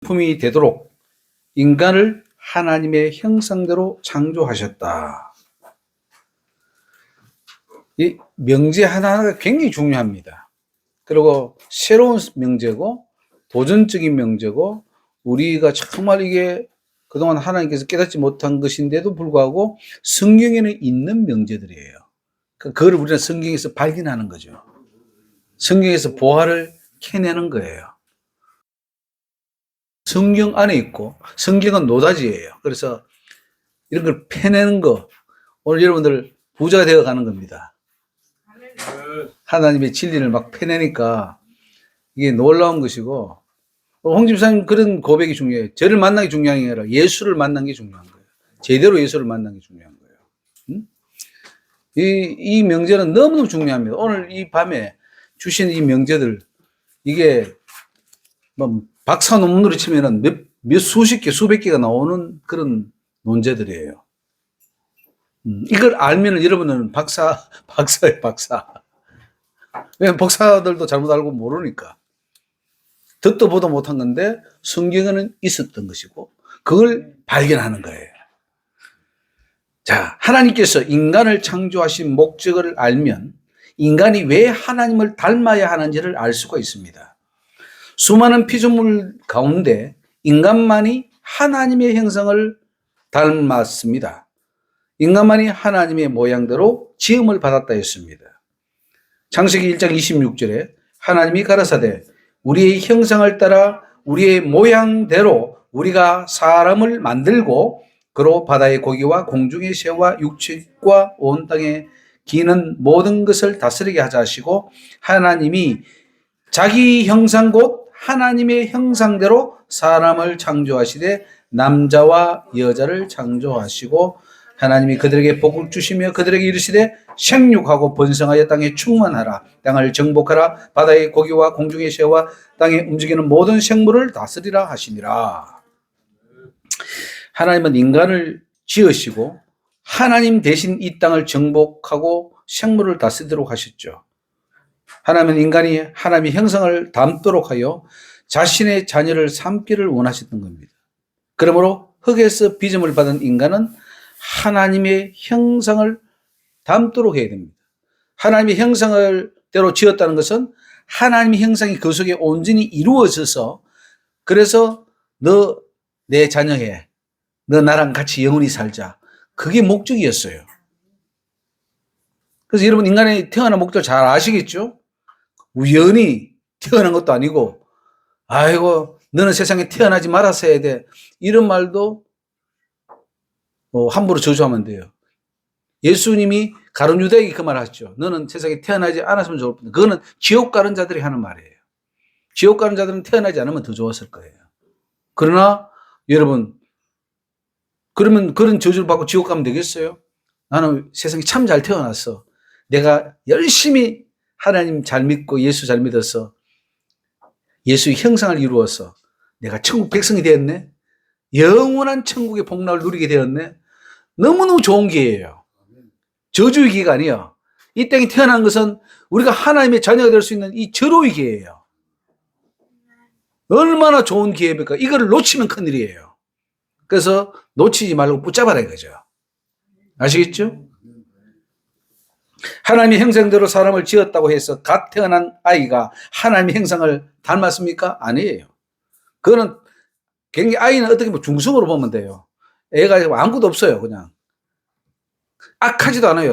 품이 되도록 인간을 하나님의 형상대로 창조하셨다. 이 명제 하나하나가 굉장히 중요합니다. 그리고 새로운 명제고 도전적인 명제고 우리가 정말 이게 그동안 하나님께서 깨닫지 못한 것인데도 불구하고 성경에는 있는 명제들이에요. 그걸 우리는 성경에서 발견하는 거죠. 성경에서 보화를 캐내는 거예요. 성경 안에 있고 성경은 노다지예요. 그래서 이런 걸 패내는 거, 오늘 여러분들 부자가 되어 가는 겁니다. 하나님의 진리를 막 패내니까 이게 놀라운 것이고, 홍 집사님 그런 고백이 중요해요. 저를 만나는 게 중요한 게 아니라 예수를 만난 게 중요한 거예요. 제대로 예수를 만난 게 중요한 거예요. 이 명제는 너무너무 중요합니다. 오늘 이 밤에 주신 이 명제들, 이게 뭐 박사 논문으로 치면은 몇 수십 개, 수백 개가 나오는 그런 논제들이에요. 이걸 알면은 여러분은 박사예요, 박사. 왜냐면 박사들도 잘못 알고 모르니까. 듣도 보도 못한 건데 성경에는 있었던 것이고 그걸 발견하는 거예요. 자, 하나님께서 인간을 창조하신 목적을 알면 인간이 왜 하나님을 닮아야 하는지를 알 수가 있습니다. 수많은 피조물 가운데 인간만이 하나님의 형상을 닮았습니다. 인간만이 하나님의 모양대로 지음을 받았다 했습니다. 창세기 1장 26절에 하나님이 가라사대 우리의 형상을 따라 우리의 모양대로 우리가 사람을 만들고 그로 바다의 고기와 공중의 새와 육축과 온 땅에 기는 모든 것을 다스리게 하자 하시고 하나님이 자기 형상 곧 하나님의 형상대로 사람을 창조하시되 남자와 여자를 창조하시고 하나님이 그들에게 복을 주시며 그들에게 이르시되 생육하고 번성하여 땅에 충만하라 땅을 정복하라 바다의 고기와 공중의 새와 땅에 움직이는 모든 생물을 다스리라 하시니라. 하나님은 인간을 지으시고 하나님 대신 이 땅을 정복하고 생물을 다스리도록 하셨죠. 하나님은 인간이 하나님의 형상을 닮도록 하여 자신의 자녀를 삼기를 원하셨던 겁니다. 그러므로 흙에서 빚음을 받은 인간은 하나님의 형상을 닮도록 해야 됩니다. 하나님의 형상을 대로 지었다는 것은 하나님의 형상이 그 속에 온전히 이루어져서 그래서 너 내 자녀해. 너 나랑 같이 영원히 살자. 그게 목적이었어요. 그래서 여러분 인간이 태어난 목적을 잘 아시겠죠? 우연히 태어난 것도 아니고 아이고 너는 세상에 태어나지 말았어야 돼. 이런 말도 함부로 저주하면 안 돼요. 예수님이 가룟 유다에게 그 말을 하셨죠. 너는 세상에 태어나지 않았으면 좋을 뻔. 그거는 지옥 가는 자들이 하는 말이에요. 지옥 가는 자들은 태어나지 않으면 더 좋았을 거예요. 그러나 여러분 그러면 그런 저주를 받고 지옥 가면 되겠어요? 나는 세상에 참 잘 태어났어. 내가 열심히 하나님 잘 믿고 예수 잘 믿어서 예수의 형상을 이루어서 내가 천국 백성이 되었네. 영원한 천국의 복락을 누리게 되었네. 너무너무 좋은 기회예요. 저주의 기회가 아니에요. 이 땅에 태어난 것은 우리가 하나님의 자녀가 될 수 있는 이 절호의 기회예요. 얼마나 좋은 기회입니까? 이거를 놓치면 큰일이에요. 그래서 놓치지 말고 붙잡아라 이거죠. 아시겠죠? 하나님의 형상대로 사람을 지었다고 해서 갓 태어난 아이가 하나님의 형상을 닮았습니까? 아니에요. 그거는 굉장히 아이는 어떻게 보면 중성으로 보면 돼요. 애가 아무것도 없어요. 그냥 악하지도 않아요.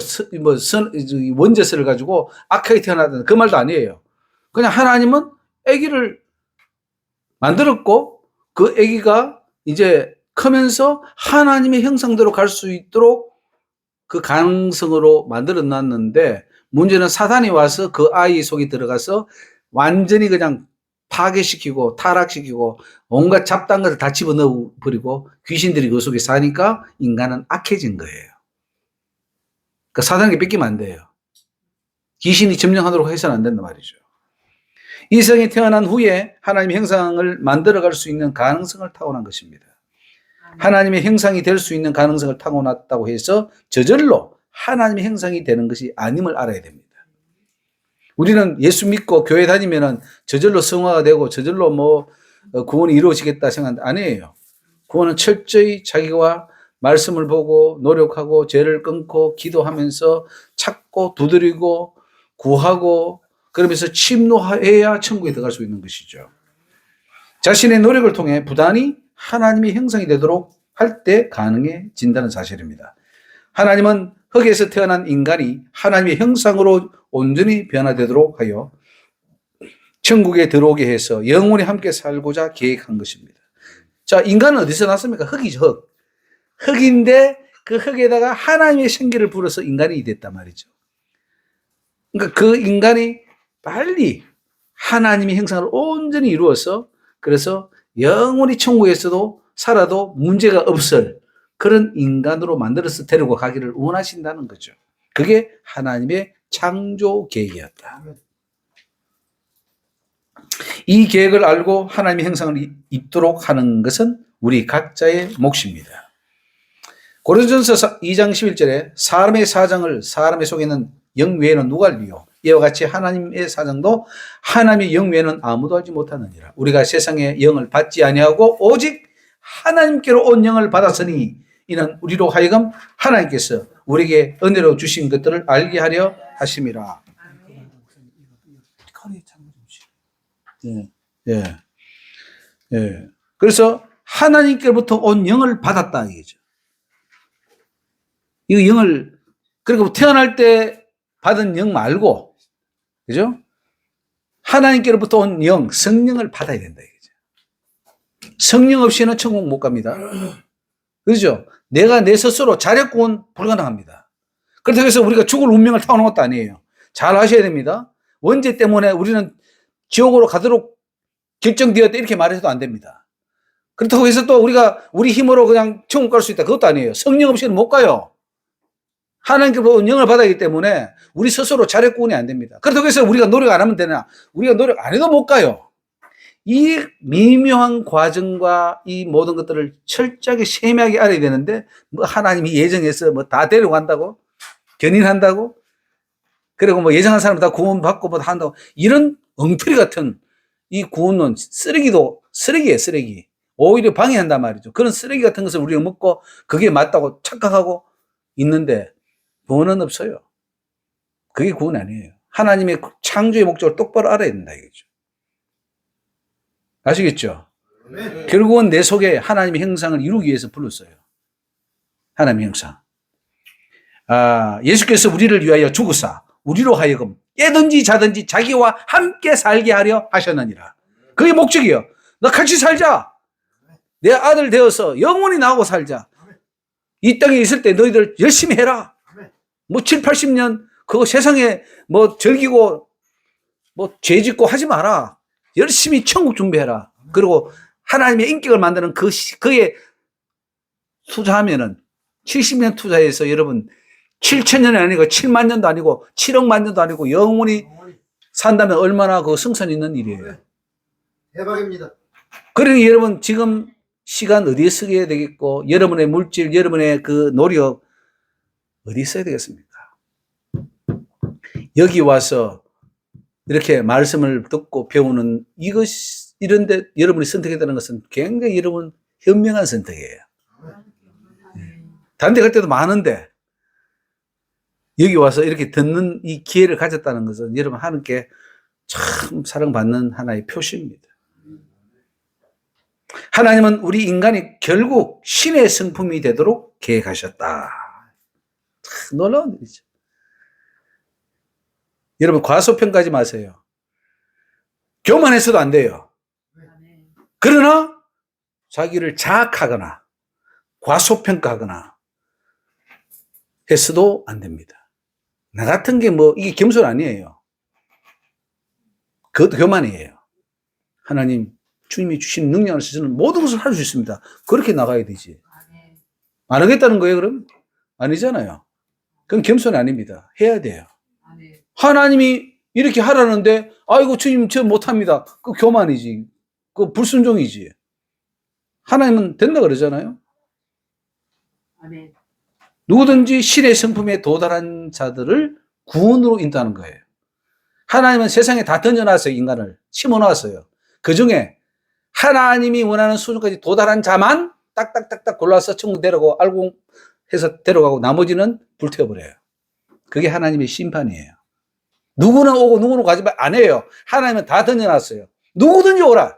원죄서를 가지고 악하게 태어나던 그 말도 아니에요. 그냥 하나님은 아기를 만들었고 그 아기가 이제 크면서 하나님의 형상대로 갈 수 있도록 그 가능성으로 만들어 놨는데 문제는 사단이 와서 그 아이 속에 들어가서 완전히 그냥 파괴시키고 타락시키고 온갖 잡다한 것을 다 집어넣어 버리고 귀신들이 그 속에 사니까 인간은 악해진 거예요. 그러니까 사단에게 뺏기면 안 돼요. 귀신이 점령하도록 해서는 안 된단 말이죠. 이성이 태어난 후에 하나님의 형상을 만들어갈 수 있는 가능성을 타고난 것입니다. 하나님의 형상이 될 수 있는 가능성을 타고났다고 해서 저절로 하나님의 형상이 되는 것이 아님을 알아야 됩니다. 우리는 예수 믿고 교회 다니면은 저절로 성화가 되고 저절로 구원이 이루어지겠다 생각하는데 아니에요. 구원은 철저히 자기와 말씀을 보고 노력하고 죄를 끊고 기도하면서 찾고 두드리고 구하고 그러면서 침노해야 천국에 들어갈 수 있는 것이죠. 자신의 노력을 통해 부단히 하나님의 형상이 되도록 할 때 가능해진다는 사실입니다. 하나님은 흙에서 태어난 인간이 하나님의 형상으로 온전히 변화되도록 하여 천국에 들어오게 해서 영원히 함께 살고자 계획한 것입니다. 자, 인간은 어디서 났습니까? 흙이죠, 흙. 흙인데 그 흙에다가 하나님의 생기를 불어서 인간이 됐단 말이죠. 그러니까 그 인간이 빨리 하나님의 형상을 온전히 이루어서 그래서 영원히 천국에서도 살아도 문제가 없을 그런 인간으로 만들어서 데리고 가기를 원하신다는 거죠. 그게 하나님의 창조 계획이었다. 이 계획을 알고 하나님의 형상을 입도록 하는 것은 우리 각자의 몫입니다. 고린도전서 2장 11절에 사람의 사정을 사람의 속에는 영 외에는 누가 알리요? 이와 같이 하나님의 사정도 하나님의 영 외에는 아무도 알지 못하느니라. 우리가 세상의 영을 받지 아니하고 오직 하나님께로 온 영을 받았으니 이는 우리로 하여금 하나님께서 우리에게 은혜로 주신 것들을 알게 하려 하심이라. 예, 예, 예. 그래서 하나님께로부터 온 영을 받았다 이거죠. 이 영을 그리고 태어날 때 받은 영 말고, 그죠? 하나님께로부터 온 영, 성령을 받아야 된다 이거죠. 성령 없이는 천국 못 갑니다. 그렇죠? 내가 내 스스로 자력구원 불가능합니다. 그렇다고 해서 우리가 죽을 운명을 타오는 것도 아니에요. 잘 아셔야 됩니다. 원죄 때문에 우리는 지옥으로 가도록 결정되었다 이렇게 말해서도 안 됩니다. 그렇다고 해서 또 우리가 우리 힘으로 그냥 천국 갈 수 있다 그것도 아니에요. 성령 없이는 못 가요. 하나님께로부터 영을 받아야 하기 때문에 우리 스스로 자력구원이 안 됩니다. 그렇다고 해서 우리가 노력 안 하면 되나? 우리가 노력 안 해도 못 가요. 이 미묘한 과정과 이 모든 것들을 철저하게 세밀하게 알아야 되는데 뭐 하나님이 예정해서 뭐 다 데려간다고 견인한다고 그리고 뭐 예정한 사람 다 구원받고 뭐 한다고 이런 엉터리 같은 이 구원론 쓰레기예요, 쓰레기. 오히려 방해한단 말이죠. 그런 쓰레기 같은 것을 우리가 먹고 그게 맞다고 착각하고 있는데 구원은 없어요. 그게 구원 아니에요. 하나님의 창조의 목적을 똑바로 알아야 된다 이거죠. 아시겠죠? 네. 결국은 내 속에 하나님의 형상을 이루기 위해서 불렀어요. 하나님의 형상. 예수께서 우리를 위하여 죽으사 우리로 하여금 깨든지 자든지 자기와 함께 살게 하려 하셨느니라. 그게 목적이에요. 너 같이 살자. 내 아들 되어서 영원히 나하고 살자. 이 땅에 있을 때 너희들 열심히 해라. 뭐 7, 80년 그거 세상에 뭐 즐기고 뭐 죄 짓고 하지 마라. 열심히 천국 준비해라. 그리고 하나님의 인격을 만드는 그에 투자하면은 70년 투자해서 여러분 7,000년이 아니고 7만 년도 아니고 7억만 년도 아니고 영원히 산다면 얼마나 그 승산 있는 일이에요. 대박입니다. 그러니 여러분 지금 시간 어디에 쓰게 되겠고 여러분의 물질, 여러분의 그 노력 어디에 써야 되겠습니까? 여기 와서 이렇게 말씀을 듣고 배우는 이런데 여러분이 선택했다는 것은 굉장히 여러분 현명한 선택이에요. 다른 데 갈 때도 많은데 여기 와서 이렇게 듣는 이 기회를 가졌다는 것은 여러분 하나님께 참 사랑받는 하나의 표시입니다. 하나님은 우리 인간이 결국 신의 성품이 되도록 계획하셨다. 참 놀라운 일이죠. 여러분 과소평가하지 마세요. 교만해서도 안 돼요. 그러나 자기를 자학하거나 과소평가하거나 해서도 안 됩니다. 나 같은 게 뭐 이게 겸손 아니에요. 그것도 교만이에요. 하나님 주님이 주신 능력을 쓰는 모든 것을 할 수 있습니다. 그렇게 나가야 되지. 안 하겠다는 거예요 그럼? 아니잖아요. 그건 겸손이 아닙니다. 해야 돼요. 하나님이 이렇게 하라는데 아이고 주님 저 못합니다. 그 교만이지. 그 불순종이지. 하나님은 된다 그러잖아요. 누구든지 신의 성품에 도달한 자들을 구원으로 인도하는 거예요. 하나님은 세상에 다 던져놨어요. 인간을 심어놨어요. 그중에 하나님이 원하는 수준까지 도달한 자만 딱딱딱딱 골라서 천국 데려가고 알고 해서 데려가고 나머지는 불태워버려요. 그게 하나님의 심판이에요. 누구는 오고 누구는 가지 안 해요. 하나님은 다 던져놨어요. 누구든지 오라.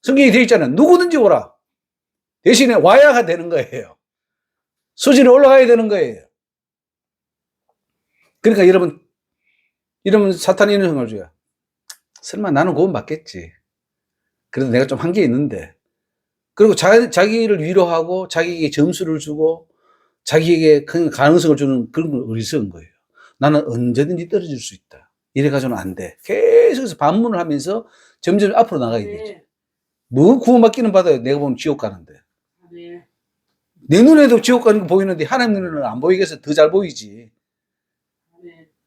성경에 되어 있잖아요. 누구든지 오라. 대신에 와야가 되는 거예요. 수준이 올라가야 되는 거예요. 그러니까 여러분 사탄이 이런 생각을 줘요. 설마 나는 구원 받겠지. 그래도 내가 좀 한 게 있는데. 그리고 자기를 위로하고 자기에게 점수를 주고 자기에게 큰 가능성을 주는 그런 걸 어리석은 거예요. 나는 언제든지 떨어질 수 있다. 이래가지고는 안 돼. 계속해서 반문을 하면서 점점 앞으로 나가야 되지. 뭐 구원받기는 받아요. 내가 보면 지옥 가는데. 내 눈에도 지옥 가는 거 보이는데 하나님 눈에는 안 보이겠어. 더 잘 보이지.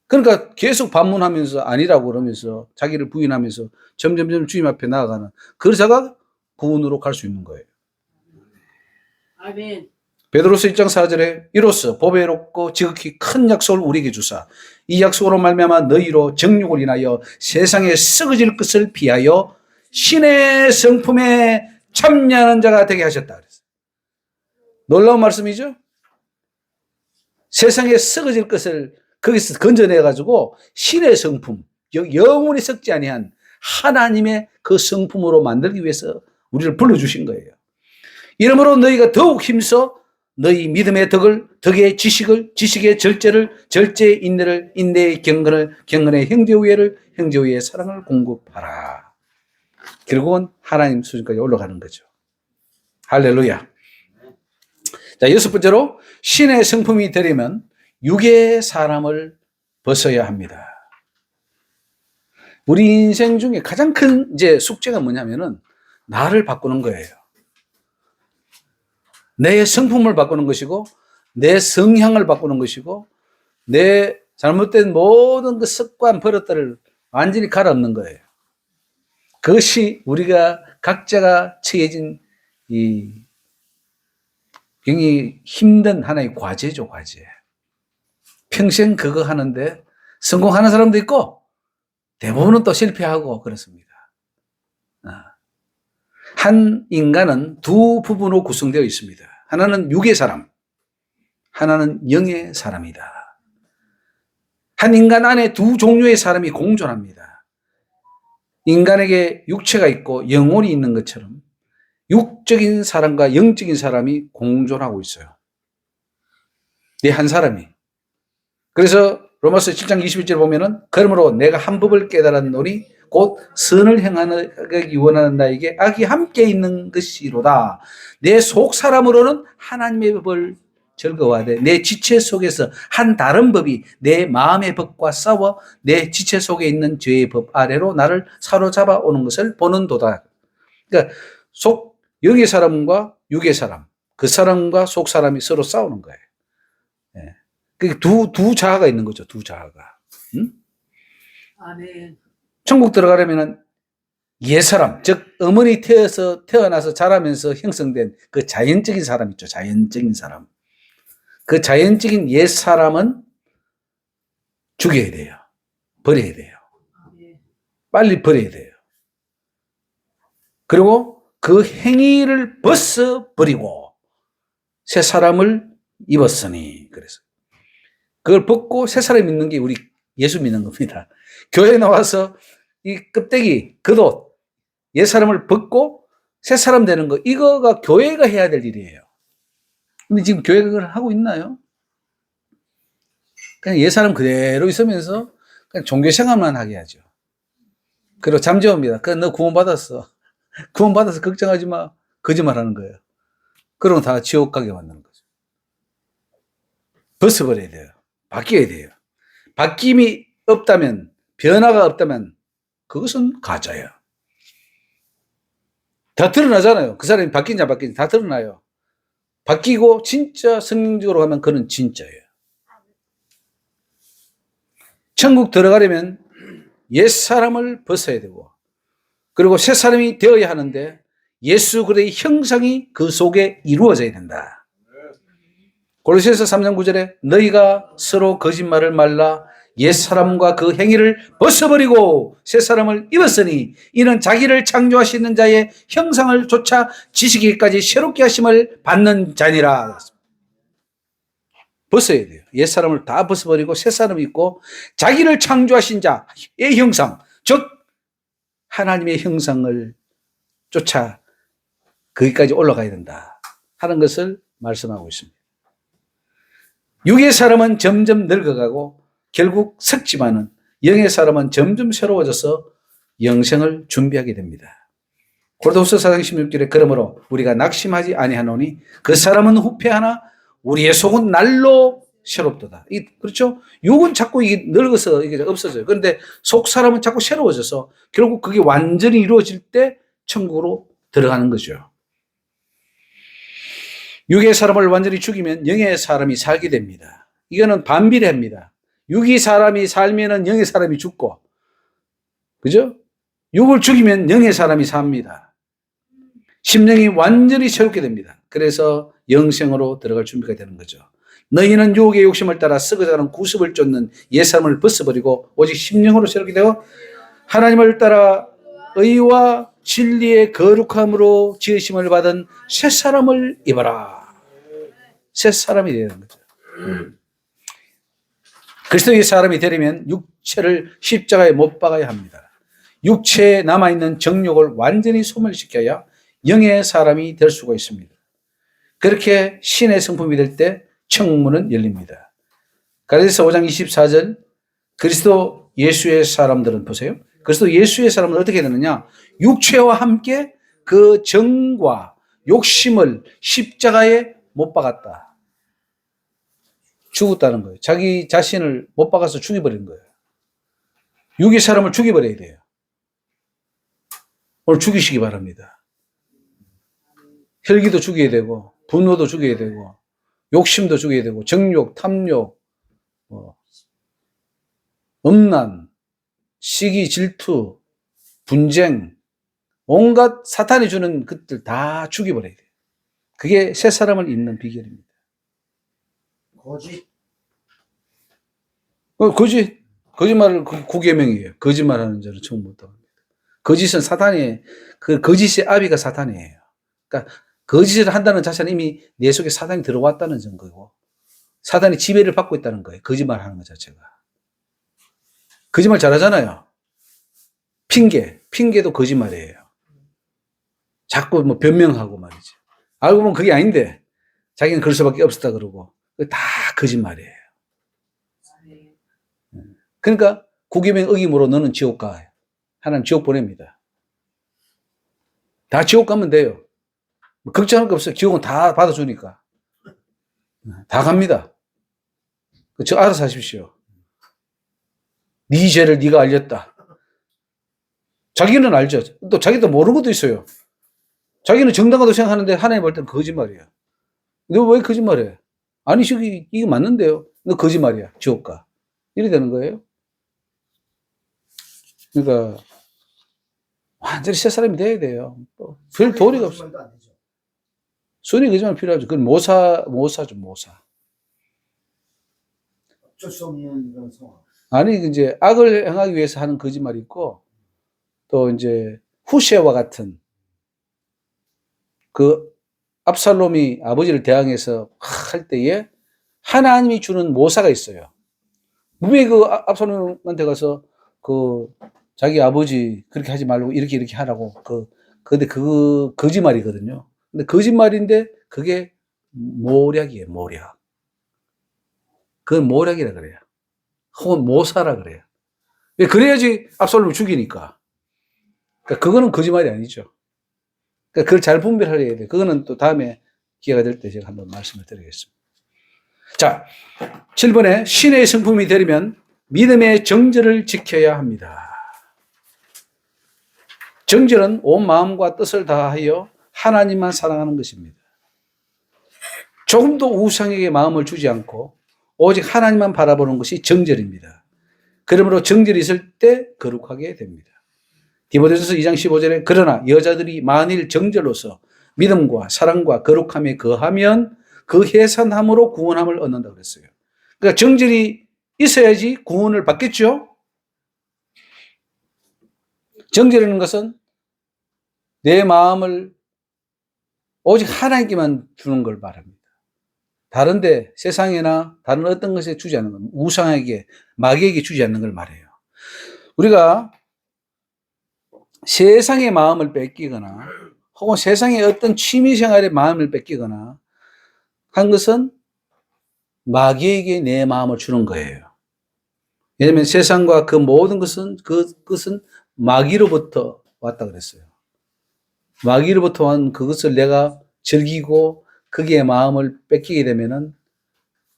그러니까 계속 반문하면서 아니라고 그러면서 자기를 부인하면서 점점 주님 앞에 나아가는 그 자가 구원으로 갈 수 있는 거예요. 아멘. 베드로서 1장 4절에 이로써 보배롭고 지극히 큰 약속을 우리에게 주사 이 약속으로 말미암아 너희로 정욕을 인하여 세상에 썩어질 것을 피하여 신의 성품에 참여하는 자가 되게 하셨다 그랬어요. 놀라운 말씀이죠? 세상에 썩어질 것을 거기서 건져내가지고 신의 성품, 영원히 썩지 아니한 하나님의 그 성품으로 만들기 위해서 우리를 불러주신 거예요. 이러므로 너희가 더욱 힘써 너희 믿음의 덕의 지식을, 지식의 절제를, 절제의 인내를, 인내의 경건을, 경건의 형제우애를, 형제우애의 사랑을 공급하라. 결국은 하나님 수준까지 올라가는 거죠. 할렐루야. 자, 여섯 번째로 신의 성품이 되려면 육의 사람을 벗어야 합니다. 우리 인생 중에 가장 큰 이제 숙제가 뭐냐면은 나를 바꾸는 거예요. 내 성품을 바꾸는 것이고, 내 성향을 바꾸는 것이고, 내 잘못된 모든 그 습관, 버릇들을 완전히 갈아엎는 거예요. 그것이 우리가 각자가 처해진 이 굉장히 힘든 하나의 과제죠, 과제. 평생 그거 하는데 성공하는 사람도 있고, 대부분은 또 실패하고 그렇습니다. 한 인간은 두 부분으로 구성되어 있습니다. 하나는 육의 사람, 하나는 영의 사람이다. 한 인간 안에 두 종류의 사람이 공존합니다. 인간에게 육체가 있고 영혼이 있는 것처럼 육적인 사람과 영적인 사람이 공존하고 있어요. 이 한 사람이. 그래서 로마서 7장 21절 보면은 그러므로 내가 한 법을 깨달았노니 곧 선을 행하기 원하는 나에게 악이 함께 있는 것이로다. 내 속 사람으로는 하나님의 법을 즐거워하되 내 지체 속에서 한 다른 법이 내 마음의 법과 싸워 내 지체 속에 있는 죄의 법 아래로 나를 사로잡아 오는 것을 보는도다. 그러니까 영의 사람과 육의 사람, 그 사람과 속 사람이 서로 싸우는 거예요. 예. 두 자아가 있는 거죠. 두 자아가. 응? 아멘. 천국 들어가려면은 옛사람, 즉 어머니 태어나서 자라면서 형성된 그 자연적인 사람 있죠. 자연적인 사람. 그 자연적인 옛사람은 죽여야 돼요. 버려야 돼요. 아멘. 빨리 버려야 돼요. 그리고 그 행위를 벗어버리고 새 사람을 입었으니 그래서 그걸 벗고 새 사람 믿는 게 우리 예수 믿는 겁니다. 교회 나와서 이 껍데기, 겉옷, 옛 사람을 벗고 새 사람 되는 거, 이거가 교회가 해야 될 일이에요. 근데 지금 교회가 그걸 하고 있나요? 그냥 옛 사람 그대로 있으면서 그냥 종교 생활만 하게 하죠. 그리고 잠재웁니다. 그래, 너 구원받았어. 구원받아서 걱정하지 마. 거짓말 하는 거예요. 그러면 다 지옥 가게 만드는 거죠. 벗어버려야 돼요. 바뀌어야 돼요. 바뀜이 없다면, 변화가 없다면 그것은 가짜예요. 다 드러나잖아요. 그 사람이 바뀐지 안 바뀐지 다 드러나요. 바뀌고 진짜 성령적으로 가면 그는 진짜예요. 천국 들어가려면 옛 사람을 벗어야 되고 그리고 새 사람이 되어야 하는데 예수 그리스도의 형상이 그 속에 이루어져야 된다. 골로새서 3장 9절에 너희가 서로 거짓말을 말라 옛사람과 그 행위를 벗어버리고 새사람을 입었으니 이는 자기를 창조하시는 자의 형상을 좇아 지시기까지 새롭게 하심을 받는 자니라. 벗어야 돼요. 옛사람을 다 벗어버리고 새사람을 입고 자기를 창조하신 자의 형상, 즉 하나님의 형상을 쫓아 거기까지 올라가야 된다 하는 것을 말씀하고 있습니다. 육의 사람은 점점 늙어가고 결국 썩지만은 영의 사람은 점점 새로워져서 영생을 준비하게 됩니다. 고린도후서 4장 16절에 그러므로 우리가 낙심하지 아니하노니 그 사람은 후패하나 우리의 속은 날로 새롭도다. 그렇죠? 육은 자꾸 이게 늙어서 이게 없어져요. 그런데 속 사람은 자꾸 새로워져서 결국 그게 완전히 이루어질 때 천국으로 들어가는 거죠. 육의 사람을 완전히 죽이면 영의 사람이 살게 됩니다. 이거는 반비례합니다. 육의 사람이 살면은 영의 사람이 죽고, 그죠? 육을 죽이면 영의 사람이 삽니다. 심령이 완전히 새롭게 됩니다. 그래서 영생으로 들어갈 준비가 되는 거죠. 너희는 유혹의 욕심을 따라 썩어가는 구습을 쫓는 옛사람을 벗어버리고 오직 심령으로 새롭게 되어 하나님을 따라 의와 진리의 거룩함으로 지으심을 받은 새 사람을 입어라. 새 사람이 되는 거죠. 그리스도의 사람이 되려면 육체를 십자가에 못 박아야 합니다. 육체에 남아있는 정욕을 완전히 소멸시켜야 영의 사람이 될 수가 있습니다. 그렇게 신의 성품이 될 때 천국문은 열립니다. 갈라디아서 5장 24절 그리스도 예수의 사람들은 보세요. 그리스도 예수의 사람은 어떻게 되느냐? 육체와 함께 그 정과 욕심을 십자가에 못 박았다. 죽었다는 거예요. 자기 자신을 못 박아서 죽여버린 거예요. 육의 사람을 죽여버려야 돼요. 오늘 죽이시기 바랍니다. 혈기도 죽여야 되고 분노도 죽여야 되고 욕심도 죽여야 되고 정욕, 탐욕, 음란, 시기, 질투, 분쟁, 온갖 사탄이 주는 것들 다 죽여버려야 돼요. 그게 새 사람을 입는 비결입니다. 거짓말을 구계명이에요. 거짓말하는 자는 처음 못 당합니다. 거짓은 사탄이에요. 그 거짓의 아비가 사탄이에요. 그러니까 거짓을 한다는 자체는 이미 내 속에 사탄이 들어왔다는 증거고 사탄이 지배를 받고 있다는 거예요. 거짓말하는 것 자체가. 거짓말 잘하잖아요. 핑계도 거짓말이에요. 자꾸 뭐 변명하고 말이지. 알고 보면 그게 아닌데 자기는 그럴 수밖에 없었다 그러고 다 거짓말이에요. 그러니까 구계명 어김으로 너는 지옥 가. 하나님 지옥 보냅니다. 다 지옥 가면 돼요. 걱정할 거 없어요. 지옥은 다 받아주니까. 다 갑니다. 저 알아서 하십시오. 네 죄를 네가 알렸다. 자기는 알죠. 또 자기도 모르는 것도 있어요. 자기는 정당하다고 생각하는데 하나님 볼 때는 거짓말이에요. 너 왜 거짓말해? 아니 이거 맞는데요. 너 거짓말이야. 지옥 가. 이래 되는 거예요. 그러니까 완전히 새 사람이 돼야 돼요. 별 도리가 없어. 순위 거짓말 필요하죠. 그건 모사죠, 모사. 어쩔 수 없는 그런 상황. 아니, 이제 악을 행하기 위해서 하는 거짓말이 있고, 또 이제 후세와 같은 그 압살롬이 아버지를 대항해서 할 때에 하나님이 주는 모사가 있어요. 분명히 그 압살롬한테 가서 그 자기 아버지 그렇게 하지 말고 이렇게 하라고 근데 그 거짓말이거든요. 근데 거짓말인데 그게 모략이에요, 모략. 그건 모략이라 그래요. 혹은 모사라 그래요. 그래야지 압살롬을 죽이니까. 그러니까 그거는 거짓말이 아니죠. 그러니까 그걸 잘 분별해야 돼요. 그거는 또 다음에 기회가 될 때 제가 한번 말씀을 드리겠습니다. 자, 7번에 신의 성품이 되려면 믿음의 정절을 지켜야 합니다. 정절은 온 마음과 뜻을 다하여 하나님만 사랑하는 것입니다. 조금도 우상에게 마음을 주지 않고 오직 하나님만 바라보는 것이 정절입니다. 그러므로 정절이 있을 때 거룩하게 됩니다. 디모데전서 2장 15절에 그러나 여자들이 만일 정절로서 믿음과 사랑과 거룩함에 거하면 그 해산함으로 구원함을 얻는다고 그랬어요. 그러니까 정절이 있어야지 구원을 받겠죠. 정죄라는 것은 내 마음을 오직 하나님께만 주는 걸 말합니다. 다른데 세상이나 다른 어떤 것에 주지 않는 것, 우상에게, 마귀에게 주지 않는 걸 말해요. 우리가 세상의 마음을 뺏기거나 혹은 세상의 어떤 취미생활의 마음을 뺏기거나 한 것은 마귀에게 내 마음을 주는 거예요. 왜냐하면 세상과 그 모든 것은 그것은 마귀로부터 왔다 그랬어요. 마귀로부터 온 그것을 내가 즐기고 거기에 마음을 뺏기게 되면은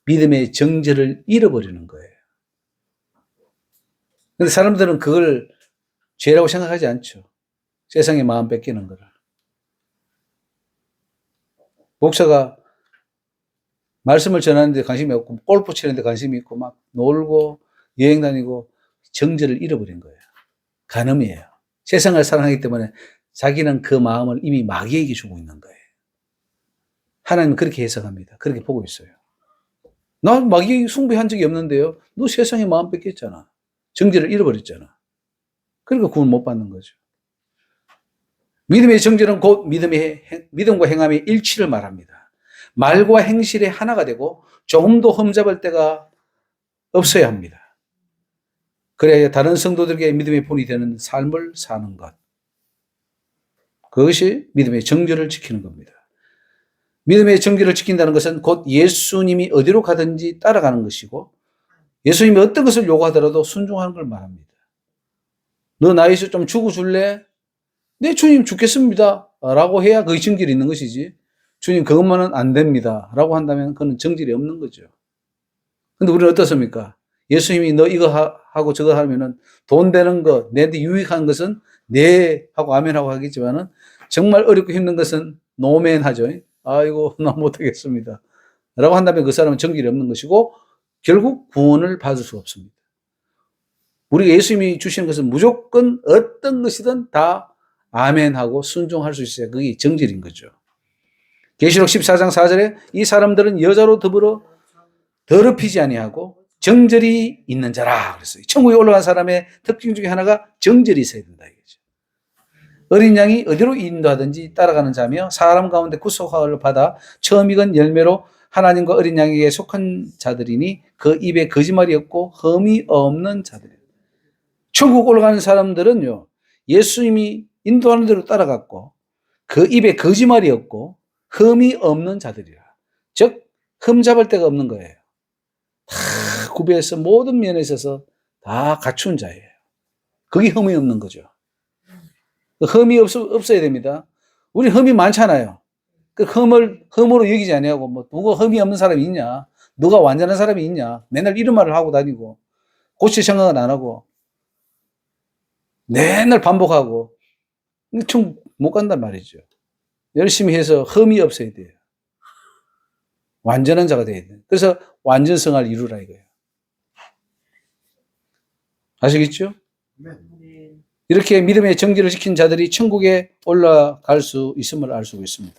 믿음의 정절을 잃어버리는 거예요. 그런데 사람들은 그걸 죄라고 생각하지 않죠. 세상에 마음 뺏기는 거를. 목사가 말씀을 전하는데 관심이 없고 골프 치는데 관심이 있고 막 놀고 여행 다니고 정절을 잃어버린 거예요. 간음이에요. 세상을 사랑하기 때문에 자기는 그 마음을 이미 마귀에게 주고 있는 거예요. 하나님은 그렇게 해석합니다. 그렇게 보고 있어요. 나 마귀에게 숭배한 적이 없는데요. 너 세상에 마음 뺏겼잖아. 정절을 잃어버렸잖아. 그러니까 구원 못 받는 거죠. 믿음의 정절은 곧 믿음과 행함의 일치를 말합니다. 말과 행실이 하나가 되고 조금도 흠잡을 데가 없어야 합니다. 그래야 다른 성도들에게 믿음의 본이 되는 삶을 사는 것. 그것이 믿음의 정절을 지키는 겁니다. 믿음의 정절을 지킨다는 것은 곧 예수님이 어디로 가든지 따라가는 것이고 예수님이 어떤 것을 요구하더라도 순종하는 걸 말합니다. 너 나에서 좀 주고 줄래? 네, 주님 죽겠습니다. 라고 해야 그게 정절이 있는 것이지. 주님 그것만은 안 됩니다. 라고 한다면 그건 정절이 없는 거죠. 근데 우리는 어떻습니까? 예수님이 너 이거 하고 저거 하면은 돈 되는 거, 내한테 유익한 것은 네 하고 아멘 하고 하겠지만은 정말 어렵고 힘든 것은 노멘 하죠. 아이고, 나 못하겠습니다. 라고 한다면 그 사람은 정절이 없는 것이고 결국 구원을 받을 수가 없습니다. 우리가 예수님이 주시는 것은 무조건 어떤 것이든 다 아멘하고 순종할 수 있어야 그게 정절인 거죠. 계시록 14장 4절에 이 사람들은 여자로 더불어 더럽히지 아니하고 정절이 있는 자라 그랬어요. 천국에 올라간 사람의 특징 중에 하나가 정절이 있어야 된다 이거죠. 어린 양이 어디로 인도하든지 따라가는 자며 사람 가운데 구속함을 받아 처음 익은 열매로 하나님과 어린 양에게 속한 자들이니 그 입에 거짓말이 없고 흠이 없는 자들이에요. 천국 올라가는 사람들은요, 예수님이 인도하는 대로 따라갔고 그 입에 거짓말이 없고 흠이 없는 자들이라. 즉 흠잡을 데가 없는 거예요. 다 구별해서 모든 면에 있어서 다 갖춘 자예요. 그게 흠이 없는 거죠. 흠이 없어야 됩니다. 우리 흠이 많잖아요. 그 흠으로 여기지 아니하고 뭐 누가 흠이 없는 사람이 있냐? 누가 완전한 사람이 있냐? 맨날 이런 말을 하고 다니고 고칠 생각은 안 하고 맨날 반복하고 천국 못 간단 말이죠. 열심히 해서 흠이 없어야 돼요. 완전한 자가 돼야 돼요. 그래서 완전성을 이루라 이거예요. 아시겠죠? 네. 이렇게 믿음의 정절을 지킨 자들이 천국에 올라갈 수 있음을 알 수 있습니다.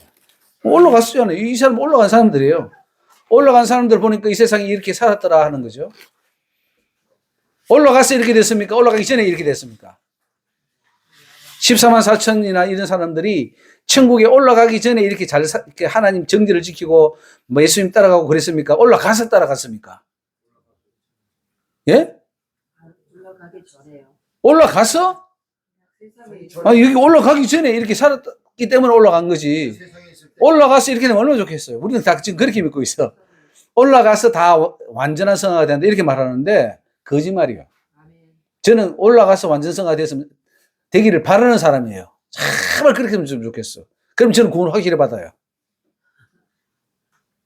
올라갔잖아요. 이 사람 올라간 사람들이에요. 올라간 사람들 보니까 이 세상에 이렇게 살았더라 하는 거죠. 올라가서 이렇게 됐습니까? 올라가기 전에 이렇게 됐습니까? 14만 4천이나 이런 사람들이 천국에 올라가기 전에 이렇게 이렇게 하나님 정절을 지키고 뭐 예수님 따라가고 그랬습니까? 올라가서 따라갔습니까? 예? 올라가기 전에요. 올라가서? 세상에 여기 올라가기 전에 이렇게 살았기 때문에 올라간 거지. 세상에 있을 때 올라가서 이렇게 되면 얼마나 좋겠어요. 우리는 다 지금 그렇게 믿고 있어. 올라가서 다 완전한 성화가 된다 이렇게 말하는데 거짓말이에요. 아멘. 저는 올라가서 완전 성화가 되기를 바라는 사람이에요. 정말 그렇게 하면 좀 좋겠어. 그럼 저는 구원을 확실히 받아요.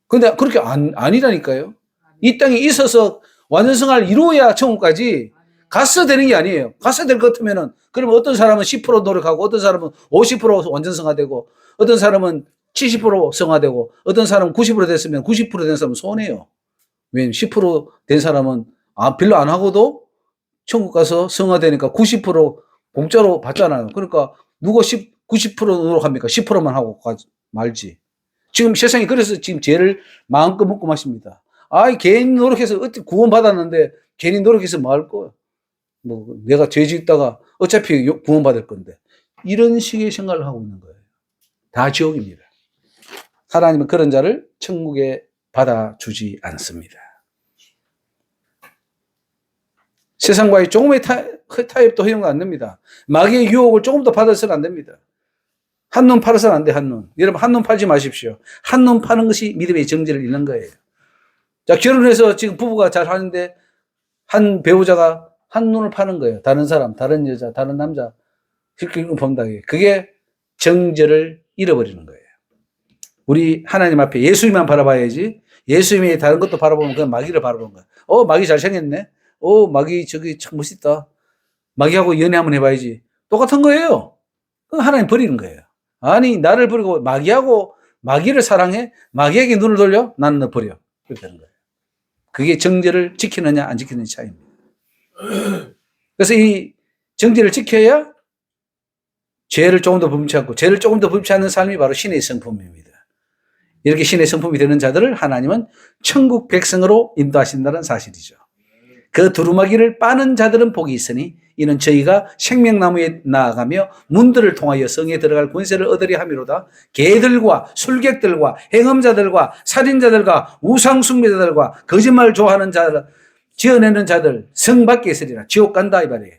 근데 그렇게 아니라니까요. 이 땅에 있어서 완전 성화를 이루어야 천국까지 가서 되는 게 아니에요. 가서 될 것 같으면은, 그러면 어떤 사람은 10% 노력하고, 어떤 사람은 50% 완전 성화되고, 어떤 사람은 70% 성화되고, 어떤 사람은 90% 됐으면 90% 된 사람은 손해요. 왜냐면 10%된 사람은 별로 안 하고도 천국 가서 성화되니까 90% 공짜로 받잖아요. 그러니까 누가 90% 노력합니까? 10%만 하고 말지. 지금 세상이 그래서 지금 죄를 마음껏 먹고 마십니다. 개인 노력해서 어떻게 구원 받았는데 괜히 노력해서 뭐 할 거야. 뭐 내가 죄 짓다가 어차피 구원받을 건데. 이런 식의 생각을 하고 있는 거예요. 다 지옥입니다. 하나님은 그런 자를 천국에 받아주지 않습니다. 세상과의 조금의 타협도 허용 안 됩니다. 마귀의 유혹을 조금 더 받아서는 안 됩니다. 한눈 팔아서는 안 돼, 한눈. 여러분, 한눈 팔지 마십시오. 한눈 파는 것이 믿음의 정지를 잃는 거예요. 자, 결혼해서 지금 부부가 잘 하는데 한 배우자가 한눈을 파는 거예요. 다른 사람, 다른 여자, 다른 남자. 그렇게 본다. 그게 정절을 잃어버리는 거예요. 우리 하나님 앞에 예수님만 바라봐야지. 예수님이 다른 것도 바라보면 그냥 마귀를 바라보는 거야. 마귀 잘생겼네. 마귀 저기 참 멋있다. 마귀하고 연애 한번 해봐야지. 똑같은 거예요. 그럼 하나님 버리는 거예요. 아니, 나를 버리고 마귀를 사랑해? 마귀에게 눈을 돌려? 나는 너 버려. 그렇게 되는 거예요. 그게 정죄를 지키느냐 안 지키느냐 차이입니다. 그래서 이 정죄를 지켜야 죄를 조금 더 범치 않고, 죄를 조금 더 범치 않는 삶이 바로 신의 성품입니다. 이렇게 신의 성품이 되는 자들을 하나님은 천국 백성으로 인도하신다는 사실이죠. 그 두루마기를 빠는 자들은 복이 있으니 이는 저희가 생명나무에 나아가며 문들을 통하여 성에 들어갈 권세를 얻으려 함이로다. 개들과 술객들과 행음자들과 살인자들과 우상숭배자들과 거짓말을 좋아하는 자들, 지어내는 자들 성 밖에 있으리라. 지옥 간다 이 말이에요.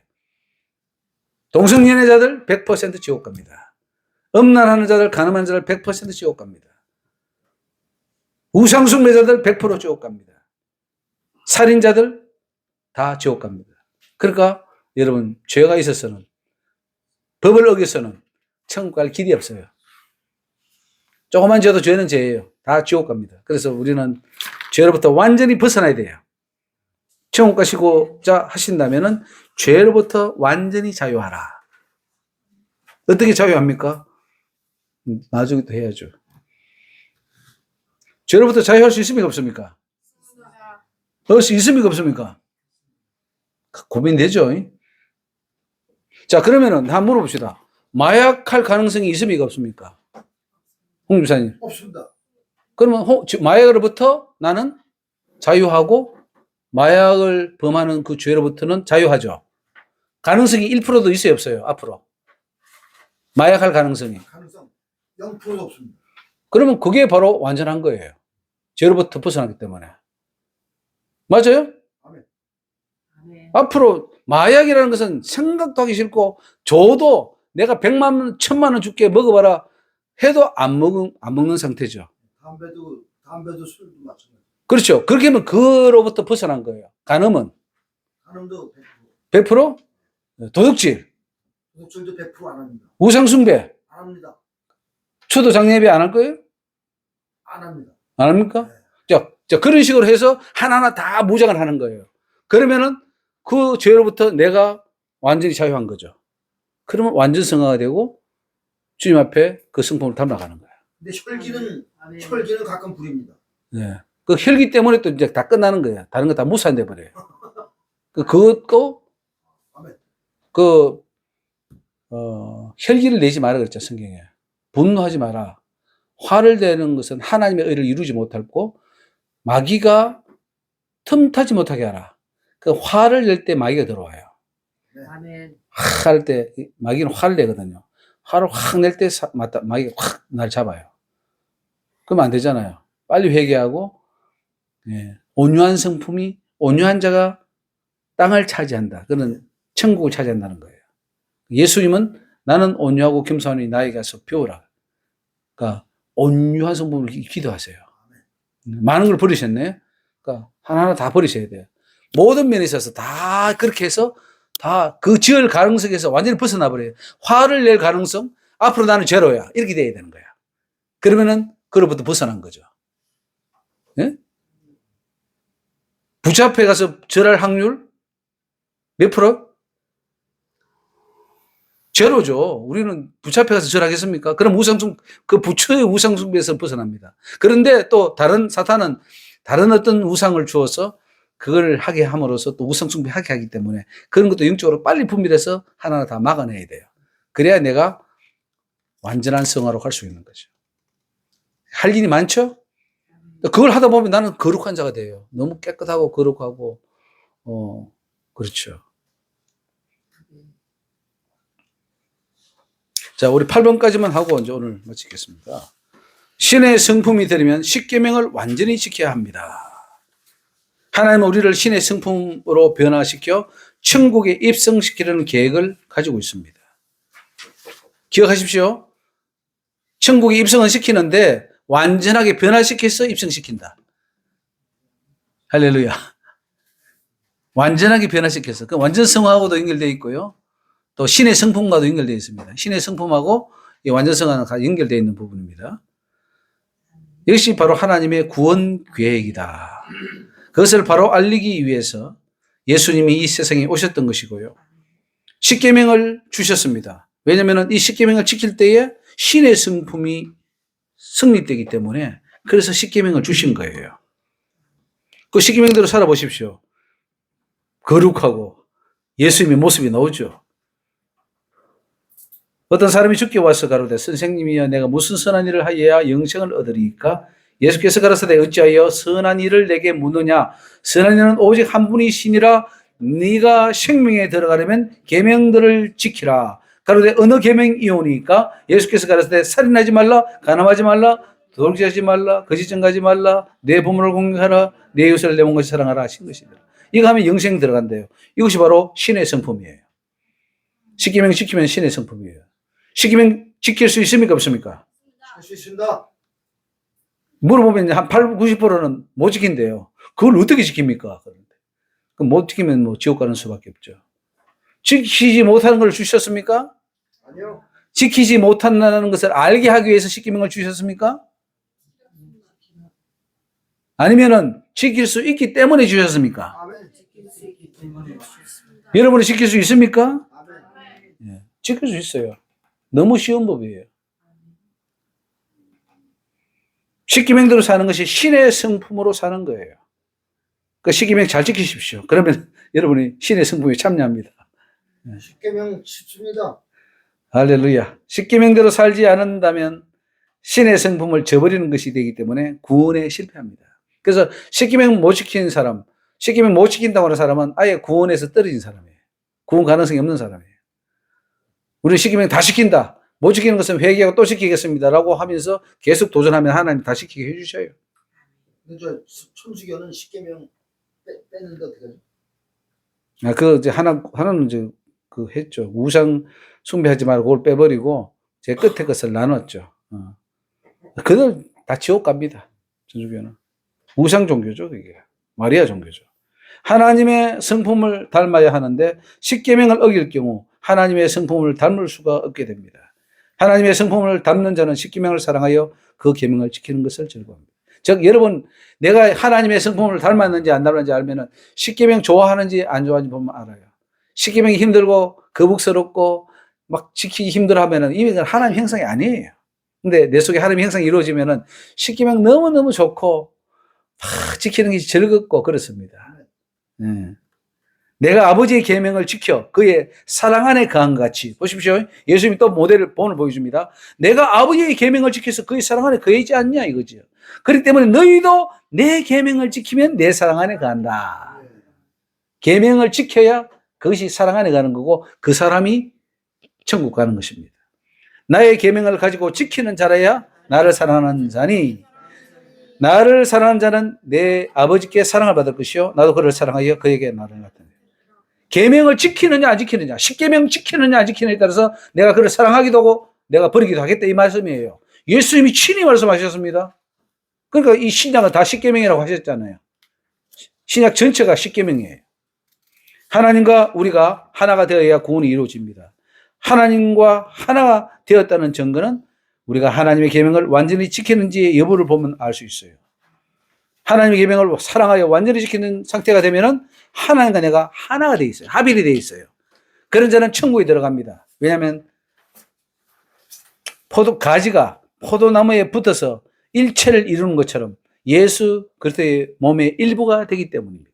동성연애자들 100% 지옥 갑니다. 음란하는 자들, 가늠한 자들 100% 지옥 갑니다. 우상숭배자들 100% 지옥 갑니다. 살인자들 다 지옥 갑니다. 그러니까 여러분, 죄가 있어서는, 법을 어겨서는 천국 갈 길이 없어요. 조그만 죄도 죄는 죄예요. 다 지옥 갑니다. 그래서 우리는 죄로부터 완전히 벗어나야 돼요. 천국 가시고자 하신다면은 죄로부터 완전히 자유하라. 어떻게 자유합니까? 나중에 또 해야죠. 죄로부터 자유할 수 있습니까? 없습니까? 할 수 있습니까? 없습니까? 고민되죠? 자, 그러면은 한번 물어봅시다. 마약할 가능성이 있습니까? 없습니까? 홍 주사님. 없습니다. 그러면 마약으로부터 나는 자유하고 마약을 범하는 그 죄로부터는 자유하죠. 가능성이 1%도 있어요, 없어요? 앞으로. 마약할 가능성이. 가능성 0%도 없습니다. 그러면 그게 바로 완전한 거예요. 죄로부터 벗어나기 때문에. 맞아요? 아멘. 아멘. 앞으로 마약이라는 것은 생각도 하기 싫고, 줘도 내가 100만 원, 1000만 원 줄게 먹어봐라 해도 안 먹는 상태죠. 담배도 술도 마찬가지. 그렇죠. 그렇게 하면 그로부터 벗어난 거예요. 간음은 간음도 100%? 100%? 도둑질, 도둑질도 100%안 합니다. 우상숭배, 안 합니다. 추도 장례비 안 할 거예요? 안 합니다. 안 합니까? 네. 자, 그런 식으로 해서 하나하나 다 무장을 하는 거예요. 그러면은 그 죄로부터 내가 완전히 자유한 거죠. 그러면 완전 성화가 되고 주님 앞에 그 성품을 담아가는 거예요. 근데 아멘. 혈기는 가끔 부립니다. 네. 그 혈기 때문에 또 이제 다 끝나는 거예요. 다른 거 다 무산돼 버려요. 그것도 아멘. 혈기를 내지 마라 그랬죠, 성경에. 분노하지 마라. 화를 내는 것은 하나님의 의를 이루지 못하고 마귀가 틈타지 못하게 하라. 그 화를 낼 때 마귀가 들어와요. 아멘. 할 때 마귀는 화를 내거든요. 화를 확 낼 때 마귀가 확 날 잡아요. 그러면 안 되잖아요. 빨리 회개하고 온유한 성품이, 온유한 자가 땅을 차지한다. 그는 천국을 차지한다는 거예요. 예수님은 나는 온유하고 겸손하니 나에게 가서 배우라. 그러니까 온유한 성품을 기도하세요. 많은 걸 버리셨네. 그러니까 하나하나 다 버리셔야 돼요. 모든 면에 있어서 다 그렇게 해서 다 그 지을 가능성에서 완전히 벗어나 버려요. 화를 낼 가능성, 앞으로 나는 제로야. 이렇게 돼야 되는 거야. 그러면은 그로부터 벗어난 거죠. 예? 부자 앞에 가서 절할 확률 몇 프로? 제로죠. 우리는 부자 앞에 가서 절하겠습니까? 그럼 그 부처의 우상숭배에서 벗어납니다. 그런데 또 사탄은 다른 어떤 우상을 주어서 그걸 하게 함으로써 또 우상숭배 하게 하기 때문에 그런 것도 영적으로 빨리 분별해서 하나하나 다 막아내야 돼요. 그래야 내가 완전한 성화로 갈 수 있는 거죠. 할 일이 많죠? 그걸 하다 보면 나는 거룩한 자가 돼요. 너무 깨끗하고 거룩하고 그렇죠. 자, 우리 8번까지만 하고 이제 오늘 마치겠습니다. 신의 성품이 되려면 십계명을 완전히 지켜야 합니다. 하나님은 우리를 신의 성품으로 변화시켜 천국에 입성시키려는 계획을 가지고 있습니다. 기억하십시오. 천국에 입성은 시키는데 완전하게 변화시켜서 입성시킨다. 할렐루야. 완전하게 변화시켜서. 그 완전 성화하고도 연결되어 있고요. 또 신의 성품과도 연결되어 있습니다. 신의 성품하고 이 완전 성화는 연결되어 있는 부분입니다. 이것이 바로 하나님의 구원 계획이다. 그것을 바로 알리기 위해서 예수님이 이 세상에 오셨던 것이고요. 십계명을 주셨습니다. 왜냐하면 이 십계명을 지킬 때에 신의 성품이 성립되기 때문에 그래서 십계명을 주신 거예요. 그 십계명대로 살아보십시오. 거룩하고 예수님의 모습이 나오죠. 어떤 사람이 죽게 와서 가로되 선생님이여 내가 무슨 선한 일을 하여야 영생을 얻으리이까? 예수께서 가라사대 어찌하여 선한 일을 내게 묻느냐? 선한 일은 오직 한 분이시니라. 네가 생명에 들어가려면 계명들을 지키라. 가로되 어느 계명이오니까? 예수께서 가라사대 살인하지 말라, 간음하지 말라, 도둑질하지 말라, 거짓 증거하지 말라, 내 부모를 공경하라, 내 이웃을 내 몸같이 사랑하라 하신 것이더라. 이거 하면 영생 들어간대요. 이것이 바로 신의 성품이에요. 십계명 지키면 신의 성품이에요. 십계명 지킬 수 있습니까? 없습니까? 할 수 있습니다. 물어보면 한 80, 90%는 못 지킨대요. 그걸 어떻게 지킵니까? 그럼 못 지키면 뭐 지옥 가는 수밖에 없죠. 지키지 못하는 걸 주셨습니까? 아니요. 지키지 못한다는 것을 알게 하기 위해서 십계명을 주셨습니까? 아니면은 지킬 수 있기 때문에 주셨습니까? 아멘. 여러분이 지킬 수 있습니까? 아멘. 지킬 수 있어요. 너무 쉬운 법이에요. 십계명대로 사는 것이 신의 성품으로 사는 거예요. 그 십계명 잘 지키십시오. 그러면 여러분이 신의 성품에 참여합니다. 십계명 쉽습니다. 할렐루야. 십계명대로 살지 않는다면 신의 성품을 저버리는 것이 되기 때문에 구원에 실패합니다. 그래서 십계명 못 지키는 사람, 십계명 못 지킨다고 하는 사람은 아예 구원에서 떨어진 사람이에요. 구원 가능성이 없는 사람이에요. 우리는 십계명 다 지킨다. 못 지키는 것은 회개하고 또 지키겠습니다라고 하면서 계속 도전하면 하나님 다 지키게 해주셔요. 근데 저 천주교는 십계명 뺐는데 어떻게 하죠? 이제 하나는 이제 했죠. 우상 숭배하지 말고 그걸 빼버리고 제 끝에 것을 나눴죠. 그들 다 지옥 갑니다. 천주교는. 우상 종교죠, 그게. 마리아 종교죠. 하나님의 성품을 닮아야 하는데 십계명을 어길 경우 하나님의 성품을 닮을 수가 없게 됩니다. 하나님의 성품을 닮는 자는 십계명을 사랑하여 그 계명을 지키는 것을 즐거워합니다. 즉 여러분 내가 하나님의 성품을 닮았는지 안 닮았는지 알면은 십계명 좋아하는지 안 좋아하는지 보면 알아요. 십계명이 힘들고 거북스럽고 막 지키기 힘들어하면은 이미 하나님 형상이 아니에요. 근데 내 속에 하나님 형상이 이루어지면은 십계명 너무너무 좋고 막 지키는 게 즐겁고 그렇습니다. 내가 아버지의 계명을 지켜 그의 사랑 안에 거한 같이. 보십시오. 예수님이 또 모델을 본을 보여줍니다. 내가 아버지의 계명을 지켜서 그의 사랑 안에 거하지 않냐 이거죠. 그렇기 때문에 너희도 내 계명을 지키면 내 사랑 안에 거한다. 계명을 지켜야 그것이 사랑 안에 가는 거고 그 사람이 천국 가는 것입니다. 나의 계명을 가지고 지키는 자라야 나를 사랑하는 자니 나를 사랑하는 자는 내 아버지께 사랑을 받을 것이요 나도 그를 사랑하여 그에게 나를 나타내. 계명을 지키느냐 안 지키느냐, 십계명 지키느냐 안 지키느냐에 따라서 내가 그를 사랑하기도 하고 내가 버리기도 하겠다 이 말씀이에요. 예수님이 친히 말씀하셨습니다. 그러니까 이 신약은 다 십계명이라고 하셨잖아요. 신약 전체가 십계명이에요. 하나님과 우리가 하나가 되어야 구원이 이루어집니다. 하나님과 하나가 되었다는 증거는 우리가 하나님의 계명을 완전히 지키는지의 여부를 보면 알 수 있어요. 하나님의 계명을 사랑하여 완전히 지키는 상태가 되면은 하나님과 내가 하나가 돼 있어요. 합일이 돼 있어요. 그런 자는 천국에 들어갑니다. 왜냐하면 가지가 포도나무에 붙어서 일체를 이루는 것처럼 예수 그리스도의 몸의 일부가 되기 때문입니다.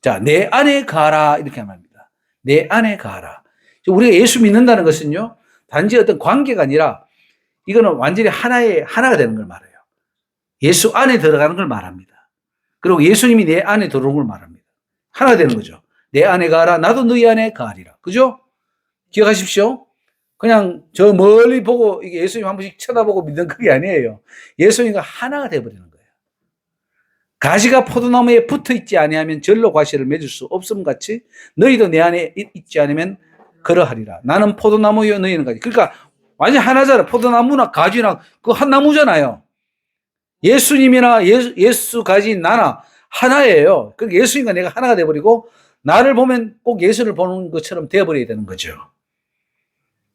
자, 내 안에 가라 이렇게 말합니다. 내 안에 가라. 우리가 예수 믿는다는 것은요, 단지 어떤 관계가 아니라 이거는 완전히 하나가 되는 걸 말해요. 예수 안에 들어가는 걸 말합니다. 그리고 예수님이 내 안에 들어오는 걸 말합니다. 하나가 되는 거죠. 내 안에 가라. 나도 너희 안에 가리라. 그죠? 기억하십시오. 그냥 저 멀리 보고 이게 예수님 한 번씩 쳐다보고 믿는 그게 아니에요. 예수님과 하나가 되어버리는 거예요. 가지가 포도나무에 붙어 있지 아니하면 절로 과실을 맺을 수 없음 같이 너희도 내 안에 있지 않으면 그러하리라. 나는 포도나무요 너희는 가지. 그러니까 완전 하나잖아. 포도나무나 가지나 그 한 나무잖아요. 예수님이나 예수 가지 나나 하나예요. 그러니까 예수님과 내가 하나가 되어버리고 나를 보면 꼭 예수를 보는 것처럼 되어버려야 되는 거죠.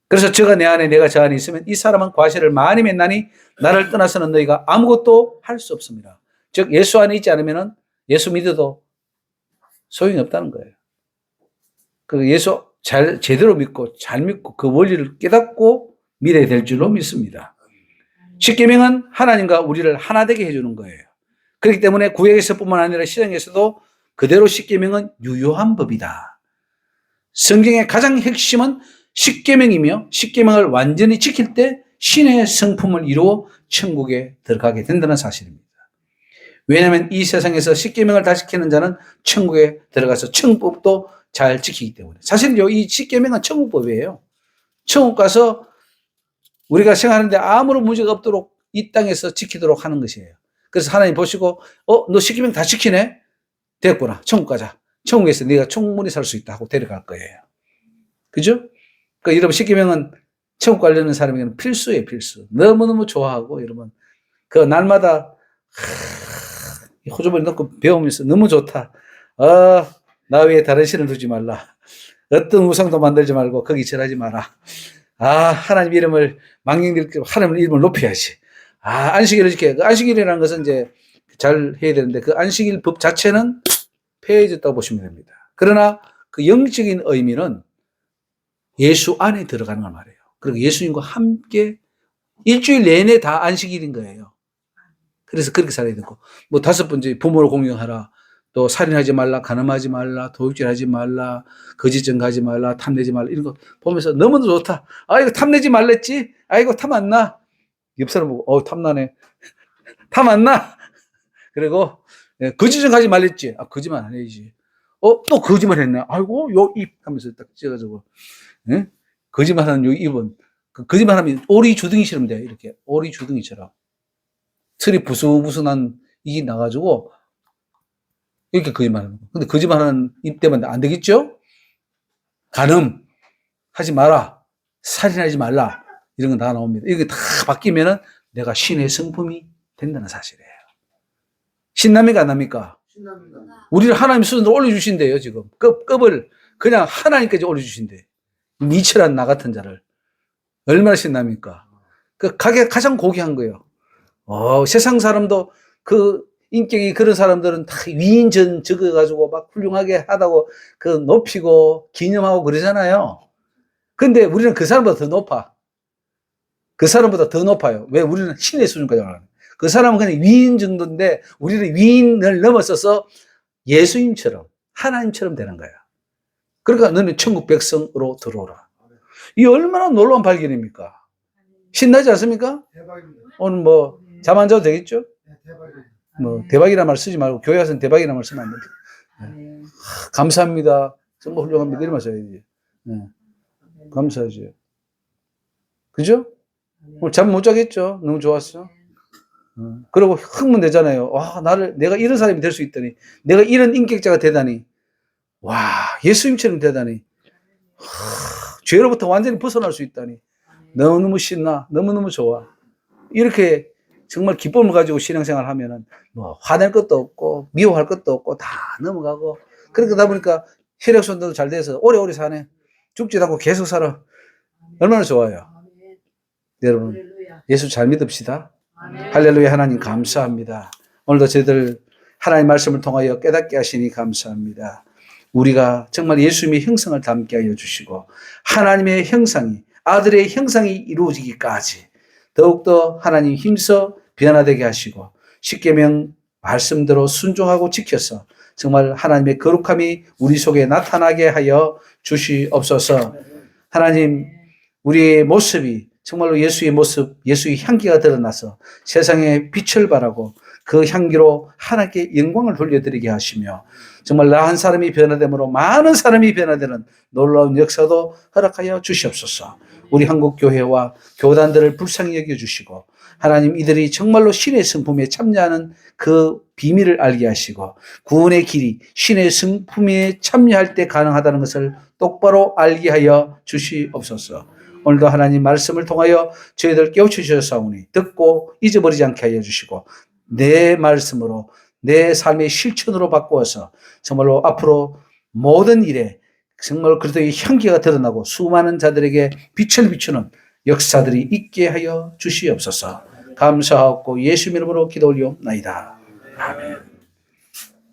그래서 저가 내 안에 내가 저 안에 있으면 이 사람은 과실을 많이 맺나니 나를 떠나서는 너희가 아무것도 할 수 없습니다. 즉 예수 안에 있지 않으면 예수 믿어도 소용이 없다는 거예요. 그 예수 제대로 믿고 잘 믿고 그 원리를 깨닫고 믿어야 될 줄로 믿습니다. 십계명은 하나님과 우리를 하나 되게 해주는 거예요. 그렇기 때문에 구약에서뿐만 아니라 신약에서도 그대로 십계명은 유효한 법이다. 성경의 가장 핵심은 십계명이며 십계명을 완전히 지킬 때 신의 성품을 이루어 천국에 들어가게 된다는 사실입니다. 왜냐하면 이 세상에서 십계명을 다 지키는 자는 천국에 들어가서 천국법도 잘 지키기 때문에. 사실요, 이 십계명은 천국법이에요. 천국 가서 우리가 생활하는데 아무런 문제가 없도록 이 땅에서 지키도록 하는 것이에요. 그래서 하나님 보시고 너 십계명 다 지키네? 됐구나. 천국 가자. 천국에서 네가 충분히 살 수 있다 하고 데려갈 거예요. 그죠? 그러니까 여러분 십계명은 천국 가려는 사람에게는 필수예요. 필수. 너무너무 좋아하고 여러분 그 날마다 호주머니 넣고 배우면서 너무 좋다. 나 위에 다른 신을 두지 말라. 어떤 우상도 만들지 말고 거기 절하지 마라. 하나님 이름을 망령들 하나님 이름을 높여야지. 안식일을 지켜야. 그 안식일이라는 것은 이제 잘 해야 되는데 그 안식일 법 자체는 폐해졌다고 보시면 됩니다. 그러나 그 영적인 의미는 예수 안에 들어가는 걸 말해요. 그리고 예수님과 함께 일주일 내내 다 안식일인 거예요. 그래서 그렇게 살아야 되고, 뭐 다섯 번째 부모를 공경하라. 또 살인하지 말라, 간음하지 말라, 도둑질하지 말라, 거짓 증거하지 말라, 탐내지 말라 이런 거 보면서 너무도 좋다. 이거 탐내지 말랬지? 이거 탐 안 나? 옆 사람 보고 탐나네. 탐 안 나? 그리고 거짓 증거하지 말랬지? 거짓말 안 해야지. 또 거짓말 했네. 아이고 요 입 하면서 딱 찍어가지고 거짓말하는 요 입은 거짓말하면 오리 주둥이처럼 돼. 이렇게 오리 주둥이처럼 털이 부스부스난 입이 나가지고 이렇게 거짓말하는 거. 근데 거짓말하는 입 때문에 안 되겠죠? 간음 하지 마라, 살인하지 말라 이런 건 다 나옵니다. 이게 다 바뀌면은 내가 신의 성품이 된다는 사실이에요. 신납니까 안 납니까? 신납니다. 우리를 하나님 수준으로 올려주신대요. 지금 급을 그냥 하나님까지 올려주신대. 니처럼 나 같은 자를 얼마나 신납니까? 그 가장 고귀한 거예요. 세상 사람도 그 인격이 그런 사람들은 다 위인전 적어가지고 막 훌륭하게 하다고 그 높이고 기념하고 그러잖아요. 근데 우리는 그 사람보다 더 높아. 그 사람보다 더 높아요. 왜? 우리는 신의 수준까지 올라가는. 그 사람은 그냥 위인 정도인데 우리는 위인을 넘어서서 예수님처럼 하나님처럼 되는 거야. 그러니까 너는 천국 백성으로 들어오라. 이 얼마나 놀라운 발견입니까? 신나지 않습니까? 대박입니다. 오늘 뭐 잠 안 자도 되겠죠? 네, 대박입니다. 뭐 대박이라는 말 쓰지 말고 교회 가서는 대박이라는 말 쓰면 안 됩니다. 감사합니다. 정말 훌륭합니다. 이런 말 써야지. 감사하지. 그죠? 오늘 잠 못 자겠죠? 너무 좋았어. 그리고 흥분되잖아요. 내가 이런 사람이 될 수 있다니. 내가 이런 인격자가 되다니. 와, 예수님처럼 되다니. 죄로부터 완전히 벗어날 수 있다니. 너무너무 신나. 너무너무 좋아. 이렇게 정말 기쁨을 가지고 신앙생활 하면은 뭐 화낼 것도 없고 미워할 것도 없고 다 넘어가고 그러다 보니까 혈액순환도 잘 돼서 오래오래 사네. 죽지도 않고 계속 살아. 얼마나 좋아요. 여러분 예수 잘 믿읍시다. 할렐루야. 하나님 감사합니다. 오늘도 저희들 하나님 말씀을 통하여 깨닫게 하시니 감사합니다. 우리가 정말 예수님의 형상을 닮게 하여 주시고 하나님의 형상이 아들의 형상이 이루어지기까지 더욱더 하나님 힘써 변화되게 하시고 십계명 말씀대로 순종하고 지켜서 정말 하나님의 거룩함이 우리 속에 나타나게 하여 주시옵소서. 하나님 우리의 모습이 정말로 예수의 모습, 예수의 향기가 드러나서 세상에 빛을 발하고 그 향기로 하나님께 영광을 돌려드리게 하시며 정말 나 한 사람이 변화됨으로 많은 사람이 변화되는 놀라운 역사도 허락하여 주시옵소서. 우리 한국 교회와 교단들을 불쌍히 여겨주시고 하나님 이들이 정말로 신의 성품에 참여하는 그 비밀을 알게 하시고 구원의 길이 신의 성품에 참여할 때 가능하다는 것을 똑바로 알게 하여 주시옵소서. 오늘도 하나님 말씀을 통하여 저희들 깨우치셨사오니 듣고 잊어버리지 않게 하여 주시고 내 말씀으로 내 삶의 실천으로 바꾸어서 정말로 앞으로 모든 일에 정말 그리스도의 향기가 드러나고 수많은 자들에게 빛을 비추는 역사들이 있게 하여 주시옵소서. 감사하고 예수 이름으로 기도 올리옵나이다. 아멘.